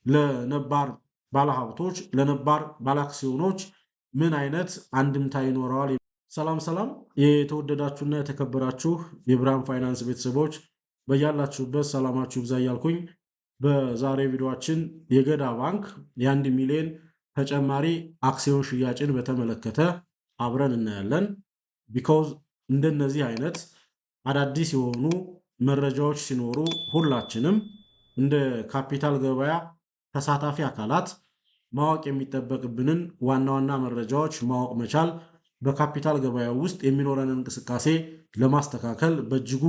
ለነባር ባለሀብቶች ለነባር ባለአክሲዮኖች ምን አይነት አንድምታ ይኖረዋል? ሰላም ሰላም የተወደዳችሁና የተከበራችሁ የብርሃን ፋይናንስ ቤተሰቦች በያላችሁበት ሰላማችሁ ይብዛ እያልኩኝ በዛሬ ቪዲዮአችን የገዳ ባንክ የ1 ሚሊዮን ተጨማሪ አክሲዮን ሽያጭን በተመለከተ አብረን እናያለን። ቢኮዝ እንደነዚህ አይነት አዳዲስ የሆኑ መረጃዎች ሲኖሩ ሁላችንም እንደ ካፒታል ገበያ ተሳታፊ አካላት ማወቅ የሚጠበቅብንን ዋና ዋና መረጃዎች ማወቅ መቻል በካፒታል ገበያ ውስጥ የሚኖረንን እንቅስቃሴ ለማስተካከል በእጅጉ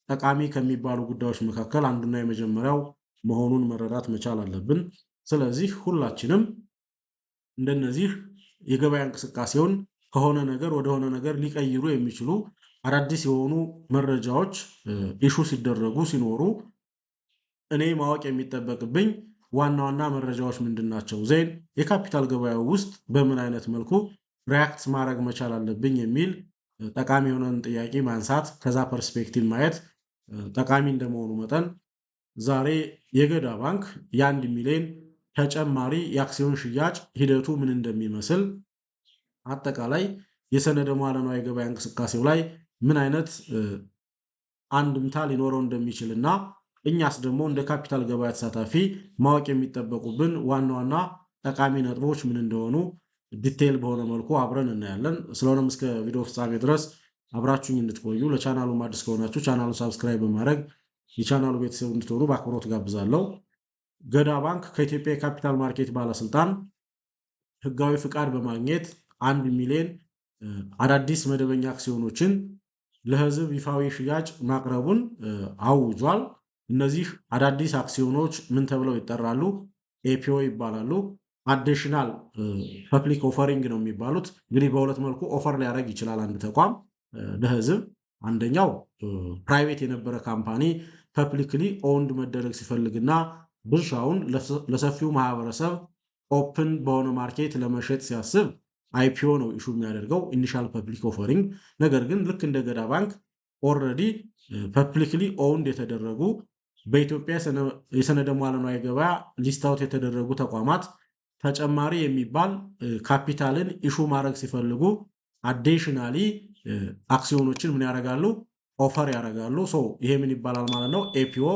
ጠቃሚ ከሚባሉ ጉዳዮች መካከል አንዱና የመጀመሪያው መሆኑን መረዳት መቻል አለብን። ስለዚህ ሁላችንም እንደነዚህ የገበያ እንቅስቃሴውን ከሆነ ነገር ወደሆነ ነገር ሊቀይሩ የሚችሉ አዳዲስ የሆኑ መረጃዎች ኢሹ ሲደረጉ ሲኖሩ እኔ ማወቅ የሚጠበቅብኝ ዋና ዋና መረጃዎች ምንድናቸው? ዜን የካፒታል ገበያው ውስጥ በምን አይነት መልኩ ሪያክት ማድረግ መቻል አለብኝ የሚል ጠቃሚ የሆነን ጥያቄ ማንሳት ከዛ ፐርስፔክቲቭ ማየት ጠቃሚ እንደመሆኑ መጠን ዛሬ የገዳ ባንክ የ1 ሚሊዮን ተጨማሪ የአክሲዮን ሽያጭ ሂደቱ ምን እንደሚመስል አጠቃላይ የሰነደ ሙዓለ ንዋይ ገበያ እንቅስቃሴው ላይ ምን አይነት አንድምታ ሊኖረው እንደሚችልና እኛስ ደግሞ እንደ ካፒታል ገበያ ተሳታፊ ማወቅ የሚጠበቁብን ዋና ዋና ጠቃሚ ነጥቦች ምን እንደሆኑ ዲቴይል በሆነ መልኩ አብረን እናያለን። ስለሆነም እስከ ቪዲዮ ፍጻሜ ድረስ አብራችሁኝ እንድትቆዩ ለቻናሉ አዲስ ከሆናችሁ ቻናሉን ሰብስክራይብ በማድረግ የቻናሉ ቤተሰብ እንድትሆኑ በአክብሮት ጋብዛለሁ። ገዳ ባንክ ከኢትዮጵያ የካፒታል ማርኬት ባለስልጣን ህጋዊ ፍቃድ በማግኘት 1 ሚሊዮን አዳዲስ መደበኛ አክሲዮኖችን ለህዝብ ይፋዊ ሽያጭ ማቅረቡን አውጇል። እነዚህ አዳዲስ አክሲዮኖች ምን ተብለው ይጠራሉ? ኤፒኦ ይባላሉ። አዲሽናል ፐብሊክ ኦፈሪንግ ነው የሚባሉት። እንግዲህ በሁለት መልኩ ኦፈር ሊያደርግ ይችላል አንድ ተቋም ለህዝብ። አንደኛው ፕራይቬት የነበረ ካምፓኒ ፐብሊክሊ ኦውንድ መደረግ ሲፈልግና ድርሻውን ለሰፊው ማህበረሰብ ኦፕን በሆነ ማርኬት ለመሸጥ ሲያስብ አይፒኦ ነው ኢሹ የሚያደርገው ኢኒሻል ፐብሊክ ኦፈሪንግ። ነገር ግን ልክ እንደ ገዳ ባንክ ኦልሬዲ ፐብሊክሊ ኦውንድ የተደረጉ በኢትዮጵያ የሰነደ ሙዓለ ንዋይ ገበያ ሊስት አውት የተደረጉ ተቋማት ተጨማሪ የሚባል ካፒታልን ኢሹ ማድረግ ሲፈልጉ አዲሽናሊ አክሲዮኖችን ምን ያደርጋሉ? ኦፈር ያደርጋሉ። ይሄ ምን ይባላል ማለት ነው? ኤፒኦ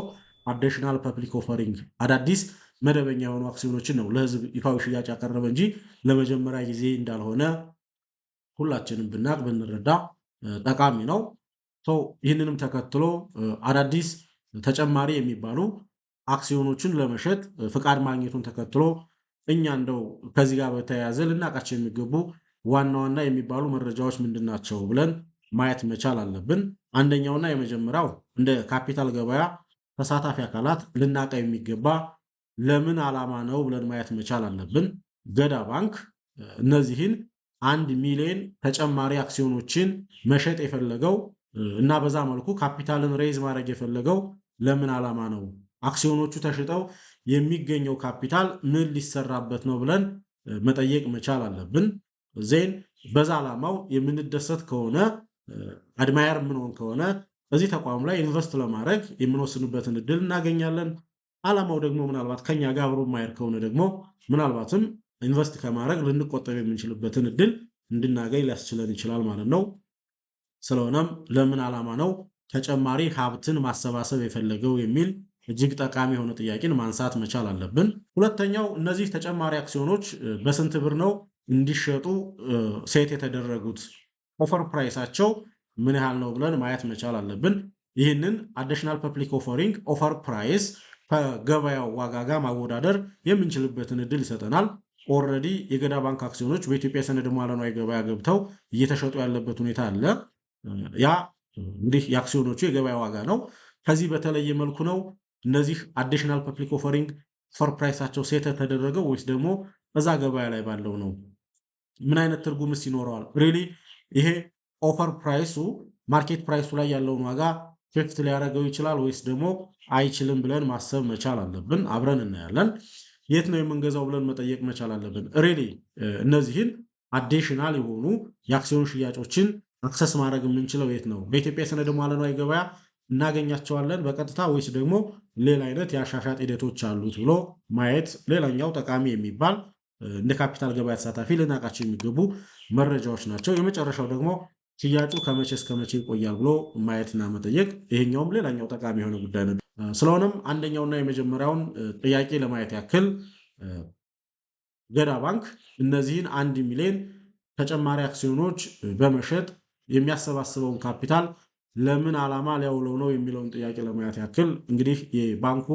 አዲሽናል ፐብሊክ ኦፈሪንግ። አዳዲስ መደበኛ የሆኑ አክሲዮኖችን ነው ለህዝብ ይፋዊ ሽያጭ ያቀረበ እንጂ ለመጀመሪያ ጊዜ እንዳልሆነ ሁላችንም ብናቅ ብንረዳ ጠቃሚ ነው። ይህንንም ተከትሎ አዳዲስ ተጨማሪ የሚባሉ አክሲዮኖችን ለመሸጥ ፍቃድ ማግኘቱን ተከትሎ እኛ እንደው ከዚህ ጋር በተያያዘ ልናውቃቸው የሚገቡ ዋና ዋና የሚባሉ መረጃዎች ምንድናቸው ብለን ማየት መቻል አለብን። አንደኛውና የመጀመሪያው እንደ ካፒታል ገበያ ተሳታፊ አካላት ልናውቀው የሚገባ ለምን ዓላማ ነው ብለን ማየት መቻል አለብን። ገዳ ባንክ እነዚህን 1 ሚሊዮን ተጨማሪ አክሲዮኖችን መሸጥ የፈለገው እና በዛ መልኩ ካፒታልን ሬይዝ ማድረግ የፈለገው ለምን ዓላማ ነው? አክሲዮኖቹ ተሽጠው የሚገኘው ካፒታል ምን ሊሰራበት ነው ብለን መጠየቅ መቻል አለብን። ዜን በዛ ዓላማው የምንደሰት ከሆነ አድማየር የምንሆን ከሆነ እዚህ ተቋም ላይ ኢንቨስት ለማድረግ የምንወስንበትን እድል እናገኛለን። ዓላማው ደግሞ ምናልባት ከኛ ጋር አብሮ ማየር ከሆነ ደግሞ ምናልባትም ኢንቨስት ከማድረግ ልንቆጠብ የምንችልበትን እድል እንድናገኝ ሊያስችለን ይችላል ማለት ነው። ስለሆነም ለምን ዓላማ ነው ተጨማሪ ሀብትን ማሰባሰብ የፈለገው የሚል እጅግ ጠቃሚ የሆነ ጥያቄን ማንሳት መቻል አለብን። ሁለተኛው እነዚህ ተጨማሪ አክሲዮኖች በስንት ብር ነው እንዲሸጡ ሴት የተደረጉት? ኦፈር ፕራይሳቸው ምን ያህል ነው ብለን ማየት መቻል አለብን። ይህንን አዲሽናል ፐብሊክ ኦፈሪንግ ኦፈር ፕራይስ ከገበያው ዋጋ ጋር ማወዳደር የምንችልበትን እድል ይሰጠናል። ኦልሬዲ የገዳ ባንክ አክሲዮኖች በኢትዮጵያ የሰነደ ሙዓለ ንዋይ ገበያ ገብተው እየተሸጡ ያለበት ሁኔታ አለ። ያ እንግዲህ የአክሲዮኖቹ የገበያ ዋጋ ነው። ከዚህ በተለየ መልኩ ነው እነዚህ አዲሽናል ፐብሊክ ኦፈሪንግ ኦፈር ፕራይሳቸው ሴት ተደረገው ወይስ ደግሞ እዛ ገበያ ላይ ባለው ነው? ምን አይነት ትርጉምስ ይኖረዋል? ሪሊ ይሄ ኦፈር ፕራይሱ ማርኬት ፕራይሱ ላይ ያለውን ዋጋ ፌክት ሊያደርገው ይችላል ወይስ ደግሞ አይችልም ብለን ማሰብ መቻል አለብን። አብረን እናያለን። የት ነው የምንገዛው ብለን መጠየቅ መቻል አለብን። ሪሊ እነዚህን አዲሽናል የሆኑ የአክሲዮን ሽያጮችን አክሰስ ማድረግ የምንችለው የት ነው? በኢትዮጵያ የሰነደ ሙዓለ ንዋይ ገበያ እናገኛቸዋለን በቀጥታ ወይስ ደግሞ ሌላ አይነት የአሻሻጥ ሂደቶች አሉት ብሎ ማየት ሌላኛው ጠቃሚ የሚባል እንደ ካፒታል ገበያ ተሳታፊ ልናውቃቸው የሚገቡ መረጃዎች ናቸው። የመጨረሻው ደግሞ ሽያጩ ከመቼ እስከ መቼ ይቆያል ብሎ ማየትና መጠየቅ፣ ይሄኛውም ሌላኛው ጠቃሚ የሆነ ጉዳይ ነው። ስለሆነም አንደኛውና የመጀመሪያውን ጥያቄ ለማየት ያክል ገዳ ባንክ እነዚህን 1 ሚሊዮን ተጨማሪ አክሲዮኖች በመሸጥ የሚያሰባስበውን ካፒታል ለምን ዓላማ ሊያውለው ነው የሚለውን ጥያቄ ለማየት ያክል እንግዲህ የባንኩ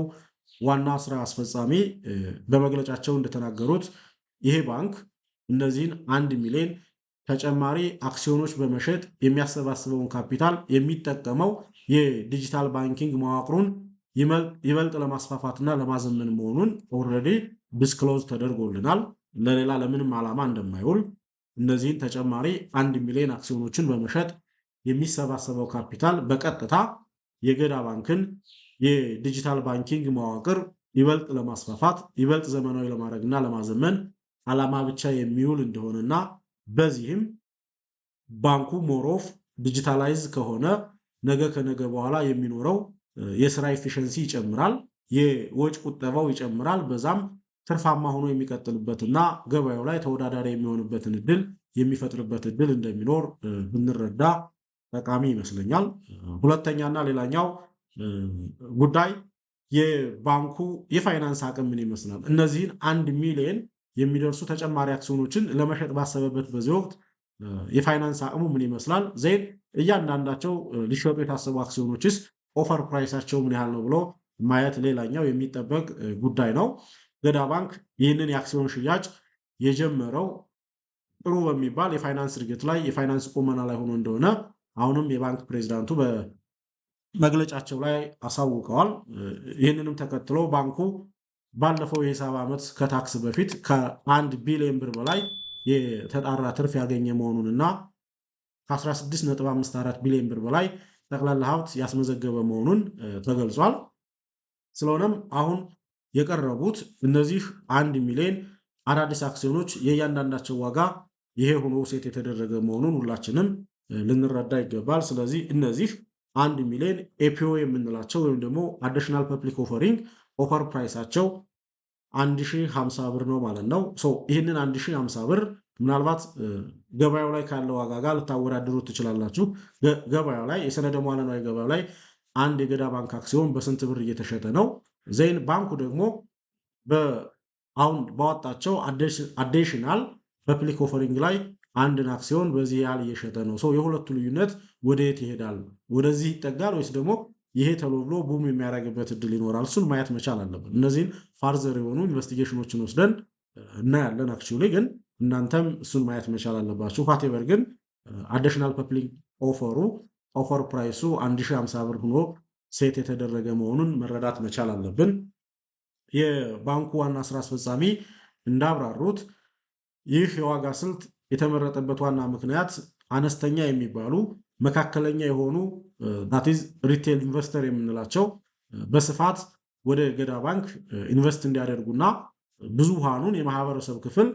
ዋና ስራ አስፈጻሚ በመግለጫቸው እንደተናገሩት ይሄ ባንክ እነዚህን 1 ሚሊዮን ተጨማሪ አክሲዮኖች በመሸጥ የሚያሰባስበውን ካፒታል የሚጠቀመው የዲጂታል ባንኪንግ መዋቅሩን ይበልጥ ለማስፋፋትና ለማዘመን መሆኑን ኦልሬዲ ዲስክሎዝ ተደርጎልናል። ለሌላ ለምንም ዓላማ እንደማይውል እነዚህን ተጨማሪ 1 ሚሊዮን አክሲዮኖችን በመሸጥ የሚሰባሰበው ካፒታል በቀጥታ የገዳ ባንክን የዲጂታል ባንኪንግ መዋቅር ይበልጥ ለማስፋፋት ይበልጥ ዘመናዊ ለማድረግና ለማዘመን ዓላማ ብቻ የሚውል እንደሆነና በዚህም ባንኩ ሞሮፍ ዲጂታላይዝ ከሆነ ነገ ከነገ በኋላ የሚኖረው የስራ ኤፊሽንሲ ይጨምራል፣ የወጭ ቁጠባው ይጨምራል። በዛም ትርፋማ ሆኖ የሚቀጥልበትና ገበያው ላይ ተወዳዳሪ የሚሆንበትን እድል የሚፈጥርበት እድል እንደሚኖር ብንረዳ ጠቃሚ ይመስለኛል። ሁለተኛና ሌላኛው ጉዳይ የባንኩ የፋይናንስ አቅም ምን ይመስላል? እነዚህን 1 ሚሊዮን የሚደርሱ ተጨማሪ አክሲዮኖችን ለመሸጥ ባሰበበት በዚህ ወቅት የፋይናንስ አቅሙ ምን ይመስላል? ዘይን እያንዳንዳቸው ሊሸጡ የታሰቡ አክሲዮኖችስ ኦፈር ፕራይሳቸው ምን ያህል ነው ብሎ ማየት ሌላኛው የሚጠበቅ ጉዳይ ነው። ገዳ ባንክ ይህንን የአክሲዮን ሽያጭ የጀመረው ጥሩ በሚባል የፋይናንስ እድገት ላይ የፋይናንስ ቁመና ላይ ሆኖ እንደሆነ አሁንም የባንክ ፕሬዚዳንቱ በመግለጫቸው ላይ አሳውቀዋል። ይህንንም ተከትሎ ባንኩ ባለፈው የሂሳብ ዓመት ከታክስ በፊት ከ1 ቢሊዮን ብር በላይ የተጣራ ትርፍ ያገኘ መሆኑንና ከ16.54 ቢሊዮን ብር በላይ ጠቅላላ ሀብት ያስመዘገበ መሆኑን ተገልጿል። ስለሆነም አሁን የቀረቡት እነዚህ 1 ሚሊዮን አዳዲስ አክሲዮኖች የእያንዳንዳቸው ዋጋ ይሄ ሆኖ ሴት የተደረገ መሆኑን ሁላችንም ልንረዳ ይገባል። ስለዚህ እነዚህ 1 ሚሊዮን ኤፒኦ የምንላቸው ወይም ደግሞ አዲሽናል ፐብሊክ ኦፈሪንግ ኦፈር ፕራይሳቸው 1050 ብር ነው ማለት ነው። ይህንን 1050 ብር ምናልባት ገበያው ላይ ካለው ዋጋ ጋር ልታወዳድሩት ትችላላችሁ። ገበያው ላይ የሰነደ መዋዕለ ንዋይ ገበያው ላይ አንድ የገዳ ባንክ አክሲዮን በስንት ብር እየተሸጠ ነው? ዘይን ባንኩ ደግሞ አሁን ባወጣቸው አዲሽናል ፐብሊክ ኦፈሪንግ ላይ አንድን አክሲዮን በዚህ ያህል እየሸጠ ነው። የሁለቱ ልዩነት ወደ የት ይሄዳል? ወደዚህ ይጠጋል ወይስ ደግሞ ይሄ ተብሎ ቡም የሚያደርግበት እድል ይኖራል? እሱን ማየት መቻል አለብን። እነዚህን ፋርዘር የሆኑ ኢንቨስቲጌሽኖችን ወስደን እናያለን። አክቹዋሊ ግን እናንተም እሱን ማየት መቻል አለባችሁ። ኋቴቨር ግን አዲሽናል ፐብሊክ ኦፈር ፕራይሱ 1050 ብር ሆኖ ሴት የተደረገ መሆኑን መረዳት መቻል አለብን። የባንኩ ዋና ስራ አስፈጻሚ እንዳብራሩት ይህ የዋጋ ስልት የተመረጠበት ዋና ምክንያት አነስተኛ የሚባሉ መካከለኛ የሆኑ ዳቲዝ ሪቴል ኢንቨስተር የምንላቸው በስፋት ወደ ገዳ ባንክ ኢንቨስት እንዲያደርጉና ብዙሃኑን የማህበረሰብ ክፍል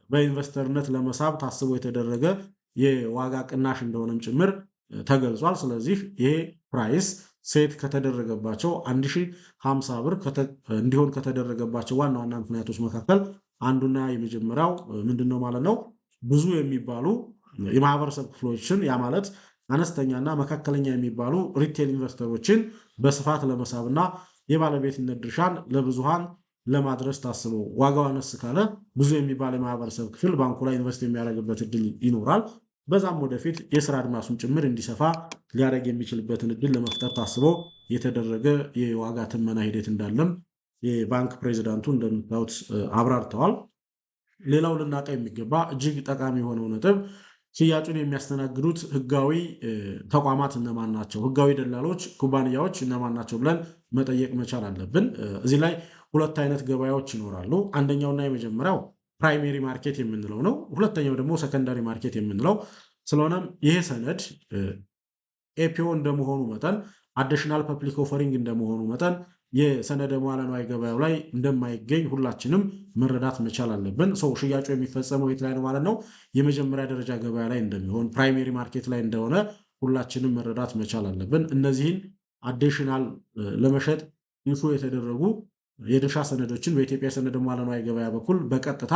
በኢንቨስተርነት ለመሳብ ታስቦ የተደረገ የዋጋ ቅናሽ እንደሆነም ጭምር ተገልጿል። ስለዚህ ይሄ ፕራይስ ሴት ከተደረገባቸው 1050 ብር እንዲሆን ከተደረገባቸው ዋና ዋና ምክንያቶች መካከል አንዱና የመጀመሪያው ምንድነው ማለት ነው? ብዙ የሚባሉ የማህበረሰብ ክፍሎችን ያ ማለት አነስተኛና መካከለኛ የሚባሉ ሪቴል ኢንቨስተሮችን በስፋት ለመሳብና የባለቤትነት ድርሻን ለብዙሃን ለማድረስ ታስቦ ዋጋው አነስ ካለ ብዙ የሚባል የማህበረሰብ ክፍል ባንኩ ላይ ኢንቨስት የሚያደርግበት እድል ይኖራል። በዛም ወደፊት የስራ አድማሱን ጭምር እንዲሰፋ ሊያደርግ የሚችልበትን እድል ለመፍጠር ታስቦ የተደረገ የዋጋ ትመና ሂደት እንዳለም የባንክ ፕሬዚዳንቱ እንደምታዩት አብራርተዋል። ሌላው ልናውቅ የሚገባ እጅግ ጠቃሚ የሆነው ነጥብ ሽያጩን የሚያስተናግዱት ህጋዊ ተቋማት እነማን ናቸው? ህጋዊ ደላሎች፣ ኩባንያዎች እነማን ናቸው ብለን መጠየቅ መቻል አለብን። እዚህ ላይ ሁለት አይነት ገበያዎች ይኖራሉ። አንደኛውና የመጀመሪያው ፕራይሜሪ ማርኬት የምንለው ነው። ሁለተኛው ደግሞ ሰከንዳሪ ማርኬት የምንለው ስለሆነም ይሄ ሰነድ ኤፒኦ እንደመሆኑ መጠን አዲሽናል ፐብሊክ ኦፈሪንግ እንደመሆኑ መጠን የሰነደ መዋዕለ ንዋይ ገበያው ላይ እንደማይገኝ ሁላችንም መረዳት መቻል አለብን። ሽያጩ የሚፈጸመው የት ላይ ነው ማለት ነው? የመጀመሪያ ደረጃ ገበያ ላይ እንደሚሆን ፕራይሜሪ ማርኬት ላይ እንደሆነ ሁላችንም መረዳት መቻል አለብን። እነዚህን አዲሽናል ለመሸጥ ኢሹ የተደረጉ የድርሻ ሰነዶችን በኢትዮጵያ ሰነደ ሙዓለ ንዋይ ገበያ በኩል በቀጥታ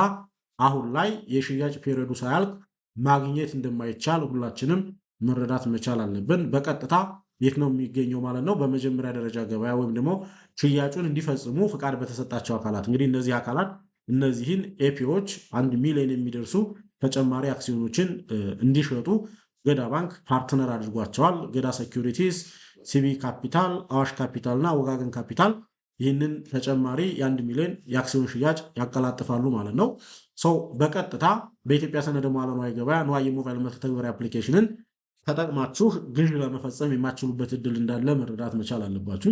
አሁን ላይ የሽያጭ ፔሪዮዱ ሳያልቅ ማግኘት እንደማይቻል ሁላችንም መረዳት መቻል አለብን። በቀጥታ የት ነው የሚገኘው ማለት ነው? በመጀመሪያ ደረጃ ገበያ ወይም ደግሞ ሽያጩን እንዲፈጽሙ ፍቃድ በተሰጣቸው አካላት። እንግዲህ እነዚህ አካላት እነዚህን ኤፒዎች 1 ሚሊዮን የሚደርሱ ተጨማሪ አክሲዮኖችን እንዲሸጡ ገዳ ባንክ ፓርትነር አድርጓቸዋል። ገዳ ሴኩሪቲስ፣ ሲቢ ካፒታል፣ አዋሽ ካፒታል እና ወጋገን ካፒታል ይህንን ተጨማሪ የ1 ሚሊዮን የአክሲዮን ሽያጭ ያቀላጥፋሉ ማለት ነው። ሰው በቀጥታ በኢትዮጵያ ሰነደ ሙዓለ ንዋይ ገበያ ንዋይ የሞባይል መተግበሪያ አፕሊኬሽንን ተጠቅማችሁ ግዥ ለመፈጸም የማትችሉበት እድል እንዳለ መረዳት መቻል አለባችሁ።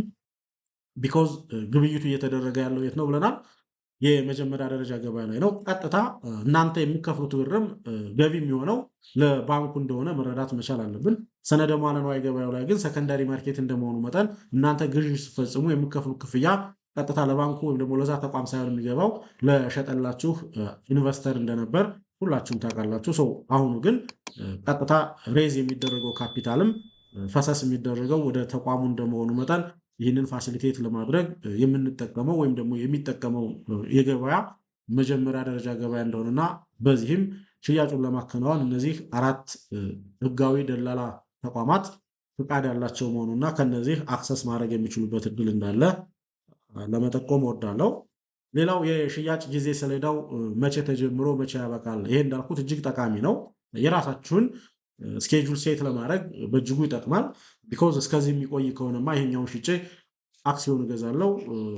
ቢኮዝ ግብይቱ እየተደረገ ያለው የት ነው ብለናል? የመጀመሪያ ደረጃ ገበያ ላይ ነው። ቀጥታ እናንተ የሚከፍሉት ብርም ገቢ የሚሆነው ለባንኩ እንደሆነ መረዳት መቻል አለብን። ሰነደ ሙዓለ ንዋይ ገበያው ላይ ግን ሰከንዳሪ ማርኬት እንደመሆኑ መጠን እናንተ ግዥ ስትፈጽሙ የሚከፍሉት ክፍያ ቀጥታ ለባንኩ ወይም ደግሞ ለዛ ተቋም ሳይሆን የሚገባው ለሸጠላችሁ ኢንቨስተር እንደነበር ሁላችሁም ታውቃላችሁ። ሰው አሁኑ ግን ቀጥታ ሬዝ የሚደረገው ካፒታልም ፈሰስ የሚደረገው ወደ ተቋሙ እንደመሆኑ መጠን ይህንን ፋሲሊቴት ለማድረግ የምንጠቀመው ወይም ደግሞ የሚጠቀመው የገበያ መጀመሪያ ደረጃ ገበያ እንደሆነና በዚህም ሽያጩን ለማከናወን እነዚህ 4 ህጋዊ ደላላ ተቋማት ፍቃድ ያላቸው መሆኑና ከነዚህ አክሰስ ማድረግ የሚችሉበት እድል እንዳለ ለመጠቆም እወዳለሁ። ሌላው የሽያጭ ጊዜ ሰሌዳው መቼ ተጀምሮ መቼ ያበቃል? ይሄ እንዳልኩት እጅግ ጠቃሚ ነው። የራሳችሁን ስኬጁል ሴት ለማድረግ በእጅጉ ይጠቅማል። ቢኮዝ እስከዚህ የሚቆይ ከሆነማ ይሄኛውን ሽጬ አክሲዮን እገዛለሁ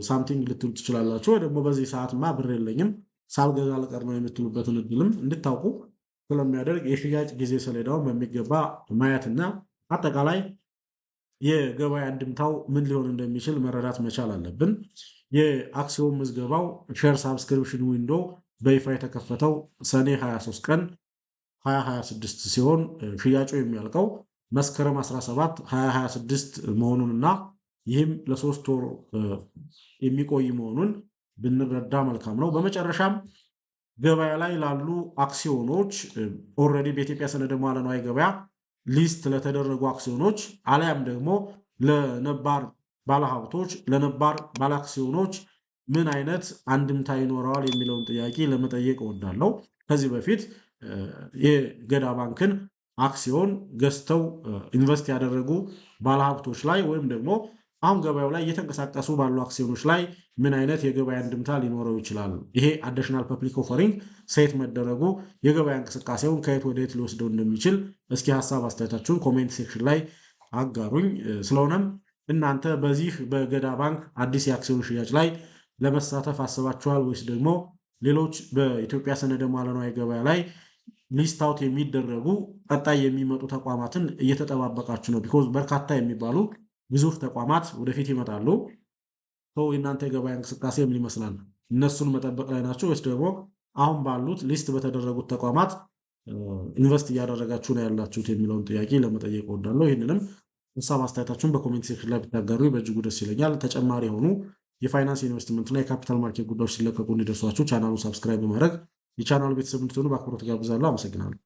ሳምቲንግ ልትሉ ትችላላችሁ። ወይ ደግሞ በዚህ ሰዓትማ ብር የለኝም ሳልገዛ ልቀር ነው የምትሉበትን እድልም እንድታውቁ ስለሚያደርግ የሽያጭ ጊዜ ሰሌዳውን በሚገባ ማየትና አጠቃላይ የገበያ እንድምታው ምን ሊሆን እንደሚችል መረዳት መቻል አለብን። የአክሲዮን ምዝገባው ሼር ሳብስክሪፕሽን ዊንዶ በይፋ የተከፈተው ሰኔ 23 ቀን 2026 ሲሆን ሽያጩ የሚያልቀው መስከረም 17 2026 መሆኑንና ይህም ለ3 ወር የሚቆይ መሆኑን ብንረዳ መልካም ነው። በመጨረሻም ገበያ ላይ ላሉ አክሲዮኖች ኦልሬዲ በኢትዮጵያ ሰነደ ሙዓለ ንዋይ ገበያ ሊስት ለተደረጉ አክሲዮኖች አሊያም ደግሞ ለነባር ባለሀብቶች ለነባር ባለአክሲዮኖች ምን አይነት አንድምታ ይኖረዋል የሚለውን ጥያቄ ለመጠየቅ እወዳለሁ። ከዚህ በፊት የገዳ ባንክን አክሲዮን ገዝተው ኢንቨስት ያደረጉ ባለሀብቶች ላይ ወይም ደግሞ አሁን ገበያው ላይ እየተንቀሳቀሱ ባሉ አክሲዮኖች ላይ ምን አይነት የገበያ እንድምታ ሊኖረው ይችላል? ይሄ አዲሽናል ፐብሊክ ኦፈሪንግ ሴት መደረጉ የገበያ እንቅስቃሴውን ከየት ወደ የት ሊወስደው እንደሚችል እስኪ ሀሳብ አስተያየታችሁን ኮሜንት ሴክሽን ላይ አጋሩኝ። ስለሆነም እናንተ በዚህ በገዳ ባንክ አዲስ የአክሲዮን ሽያጭ ላይ ለመሳተፍ አስባችኋል ወይስ ደግሞ ሌሎች በኢትዮጵያ ሰነደ ሙዓለ ንዋይ ገበያ ላይ ሊስት አውት የሚደረጉ ቀጣይ የሚመጡ ተቋማትን እየተጠባበቃችሁ ነው? ቢኮዝ በርካታ የሚባሉ ግዙፍ ተቋማት ወደፊት ይመጣሉ። የእናንተ የገበያ እንቅስቃሴ ምን ይመስላል? እነሱን መጠበቅ ላይ ናቸው ወይስ ደግሞ አሁን ባሉት ሊስት በተደረጉት ተቋማት ኢንቨስት እያደረጋችሁ ነው ያላችሁት የሚለውን ጥያቄ ለመጠየቅ እወዳለሁ። ይህንንም ሀሳብ አስተያየታችሁን በኮሜንት ሴክሽን ላይ ብታጋሩ በእጅጉ ደስ ይለኛል። ተጨማሪ የሆኑ የፋይናንስ ኢንቨስትመንትና የካፒታል ማርኬት ጉዳዮች ሲለቀቁ እንዲደርሷችሁ ቻናሉን ሰብስክራይብ በማድረግ የቻናሉ ቤተሰብ እንድትሆኑ በአክብሮት ጋብዛለሁ። አመሰግናለሁ።